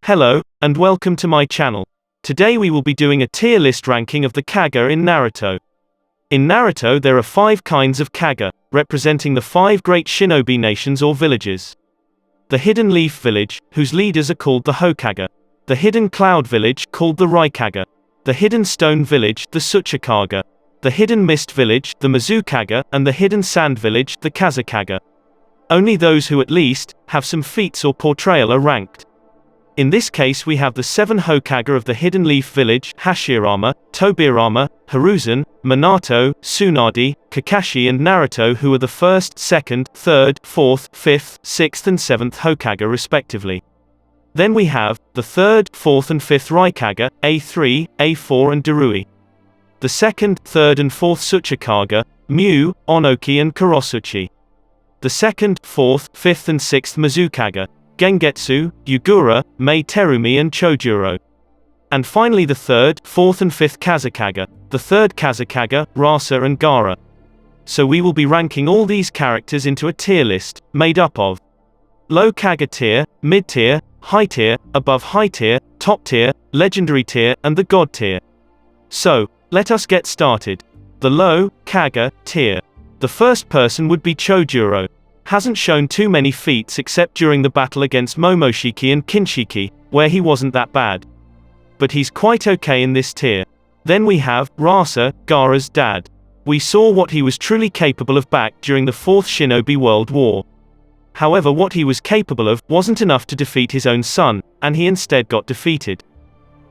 Hello, and welcome to my channel. Today we will be doing a tier list ranking of the Kage in Naruto. In Naruto there are 5 kinds of Kage, representing the 5 great shinobi nations or villages. The Hidden Leaf Village, whose leaders are called the Hokage. The Hidden Cloud Village, called the Raikage. The Hidden Stone Village, the Tsuchikage. The Hidden Mist Village, the Mizukage, and the Hidden Sand Village, the Kazekage. Only those who at least have some feats or portrayal are ranked. In this case we have the 7 Hokage of the Hidden Leaf Village, Hashirama, Tobirama, Hiruzen, Minato, Tsunade, Kakashi and Naruto, who are the 1st, 2nd, 3rd, 4th, 5th, 6th and 7th Hokage respectively. Then we have the 3rd, 4th and 5th Raikage, A3, A4 and Darui. The 2nd, 3rd and 4th Tsuchikage, Mu, Onoki and Kurosuchi. The 2nd, 4th, 5th and 6th Mizukage, Gengetsu, Yugura, Mei Terumi and Chojuro. And finally the 3rd, 4th and 5th Kazekage, the 3rd Kazekage, Rasa and Gaara. So we will be ranking all these characters into a tier list, made up of low Kage tier, mid tier, high tier, above high tier, top tier, legendary tier, and the god tier. So, let us get started. The low Kage tier. The first person would be Chojuro. Hasn't shown too many feats except during the battle against Momoshiki and Kinshiki, where he wasn't that bad. But he's quite okay in this tier. Then we have Rasa, Gaara's dad. We saw what he was truly capable of back during the 4th Shinobi World War. However, what he was capable of wasn't enough to defeat his own son, and he instead got defeated.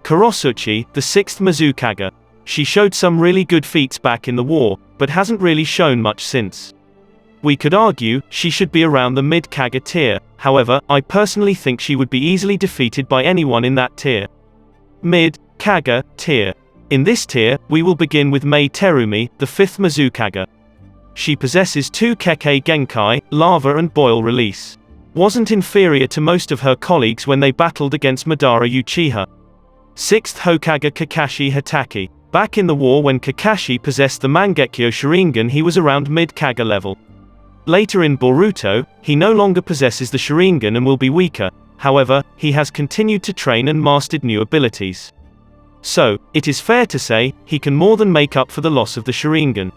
Kurosuchi, the 6th Mizukage. She showed some really good feats back in the war, but hasn't really shown much since. We could argue she should be around the mid Kage tier, however, I personally think she would be easily defeated by anyone in that tier. Mid Kage tier. In this tier, we will begin with Mei Terumi, the 5th Mizukage. She possesses 2 Kekkei Genkai, Lava and Boil Release. Wasn't inferior to most of her colleagues when they battled against Madara Uchiha. 6th Hokage Kakashi Hatake. Back in the war when Kakashi possessed the Mangekyo Sharingan, he was around mid Kage level. Later in Boruto, he no longer possesses the Sharingan and will be weaker, however, he has continued to train and mastered new abilities. So, it is fair to say, he can more than make up for the loss of the Sharingan.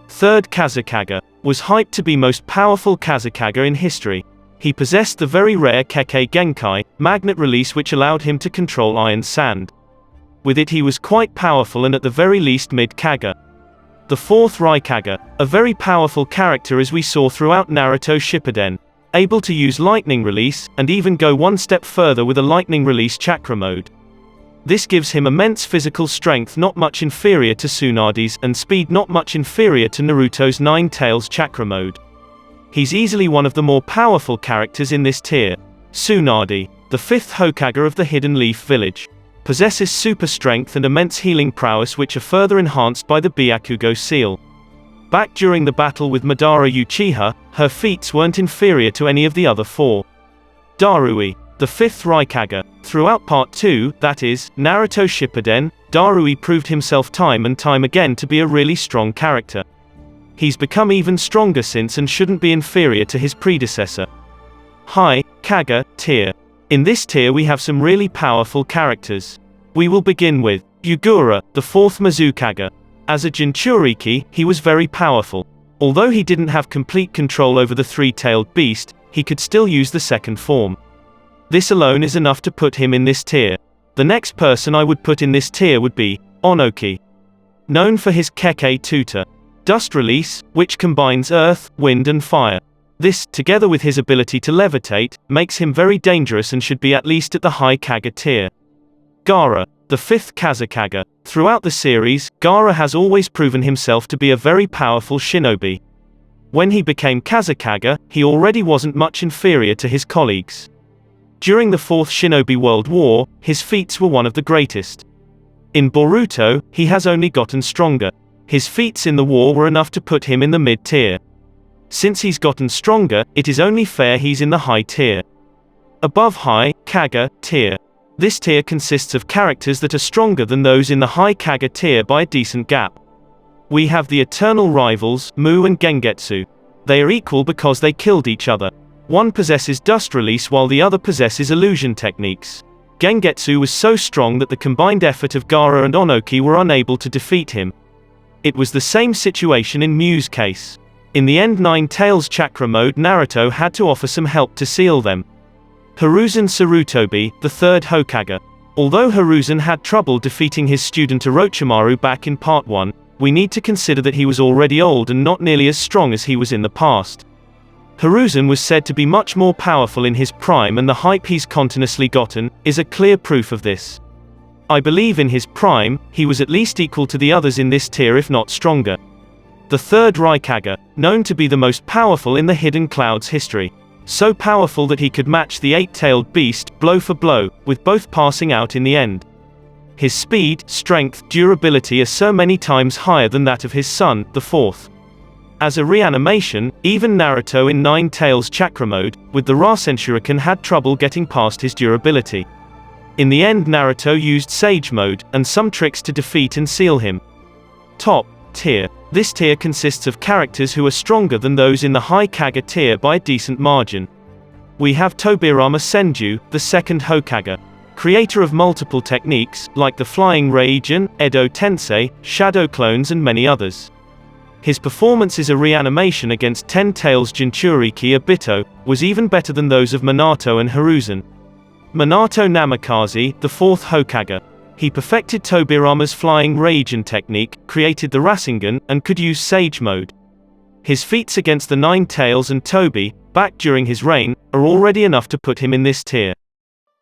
3rd Kazekage. Was hyped to be most powerful Kazekage in history. He possessed the very rare Kekkei Genkai, Magnet Release, which allowed him to control Iron Sand. With it he was quite powerful and at the very least mid Kage. The 4th Raikage, a very powerful character as we saw throughout Naruto Shippuden, able to use Lightning Release, and even go one step further with a Lightning Release Chakra mode. This gives him immense physical strength not much inferior to Tsunade's, and speed not much inferior to Naruto's 9 Tails Chakra mode. He's easily one of the more powerful characters in this tier. Tsunade, the 5th Hokage of the Hidden Leaf Village. Possesses super strength and immense healing prowess, which are further enhanced by the Byakugo seal. Back during the battle with Madara Uchiha, her feats weren't inferior to any of the other 4. Darui, the 5th Raikage. Throughout Part 2, that is, Naruto Shippuden, Darui proved himself time and time again to be a really strong character. He's become even stronger since and shouldn't be inferior to his predecessor. High Kage tier. In this tier we have some really powerful characters. We will begin with Yugura, the 4th Mizukage. As a Jinchuriki, he was very powerful. Although he didn't have complete control over the 3-tailed beast, he could still use the 2nd form. This alone is enough to put him in this tier. The next person I would put in this tier would be Onoki. Known for his Kekkei Tutor Dust Release, which combines earth, wind and fire. This, together with his ability to levitate, makes him very dangerous and should be at least at the high Kage tier. Gaara, the 5th Kazekage. Throughout the series, Gaara has always proven himself to be a very powerful shinobi. When he became Kazekage, he already wasn't much inferior to his colleagues. During the 4th Shinobi World War, his feats were one of the greatest. In Boruto, he has only gotten stronger. His feats in the war were enough to put him in the mid tier. Since he's gotten stronger, it is only fair he's in the high tier. Above high Kage tier. This tier consists of characters that are stronger than those in the high Kage tier by a decent gap. We have the eternal rivals, Mu and Gengetsu. They are equal because they killed each other. One possesses dust release while the other possesses illusion techniques. Gengetsu was so strong that the combined effort of Gaara and Onoki were unable to defeat him. It was the same situation in Mew's case. In the end Nine Tails Chakra mode, Naruto had to offer some help to seal them. Hiruzen Sarutobi, the third Hokage. Although Hiruzen had trouble defeating his student Orochimaru back in Part 1, we need to consider that he was already old and not nearly as strong as he was in the past. Hiruzen was said to be much more powerful in his prime, and the hype he's continuously gotten is a clear proof of this. I believe in his prime, he was at least equal to the others in this tier if not stronger. The third Raikage, known to be the most powerful in the Hidden Cloud's history. So powerful that he could match the eight-tailed beast, blow for blow, with both passing out in the end. His speed, strength, durability are so many times higher than that of his son, the fourth. As a reanimation, even Naruto in Nine Tails Chakra mode, with the Rasen Shuriken had trouble getting past his durability. In the end Naruto used Sage mode, and some tricks to defeat and seal him. Top tier. This tier consists of characters who are stronger than those in the high Kage tier by a decent margin. We have Tobirama Senju, the second Hokage. Creator of multiple techniques, like the Flying Raijin, Edo Tensei, Shadow Clones and many others. His performance as a reanimation against Ten Tails Jinchuriki Obito was even better than those of Minato and Hiruzen. Minato Namikaze, the fourth Hokage. He perfected Tobirama's Flying Raijin technique, created the Rasengan, and could use Sage mode. His feats against the Nine Tails and Tobi, back during his reign, are already enough to put him in this tier.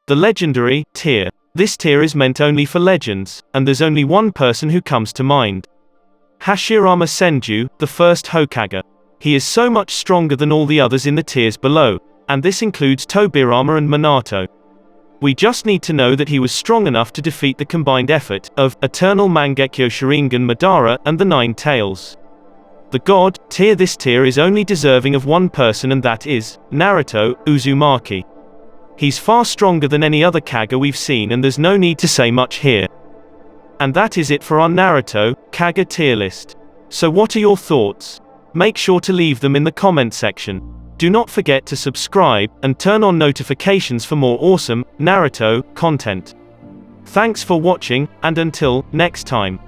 The Legendary tier. This tier is meant only for legends, and there's only one person who comes to mind. Hashirama Senju, the first Hokage. He is so much stronger than all the others in the tiers below, and this includes Tobirama and Minato. We just need to know that he was strong enough to defeat the combined effort of Eternal Mangekyo Sharingan Madara and the Nine Tails. The God tier. This tier is only deserving of one person, and that is Naruto Uzumaki. He's far stronger than any other Kage we've seen, and there's no need to say much here. And that is it for our Naruto Kage tier list. So what are your thoughts? Make sure to leave them in the comment section. Do not forget to subscribe, and turn on notifications for more awesome Naruto content. Thanks for watching, and until next time.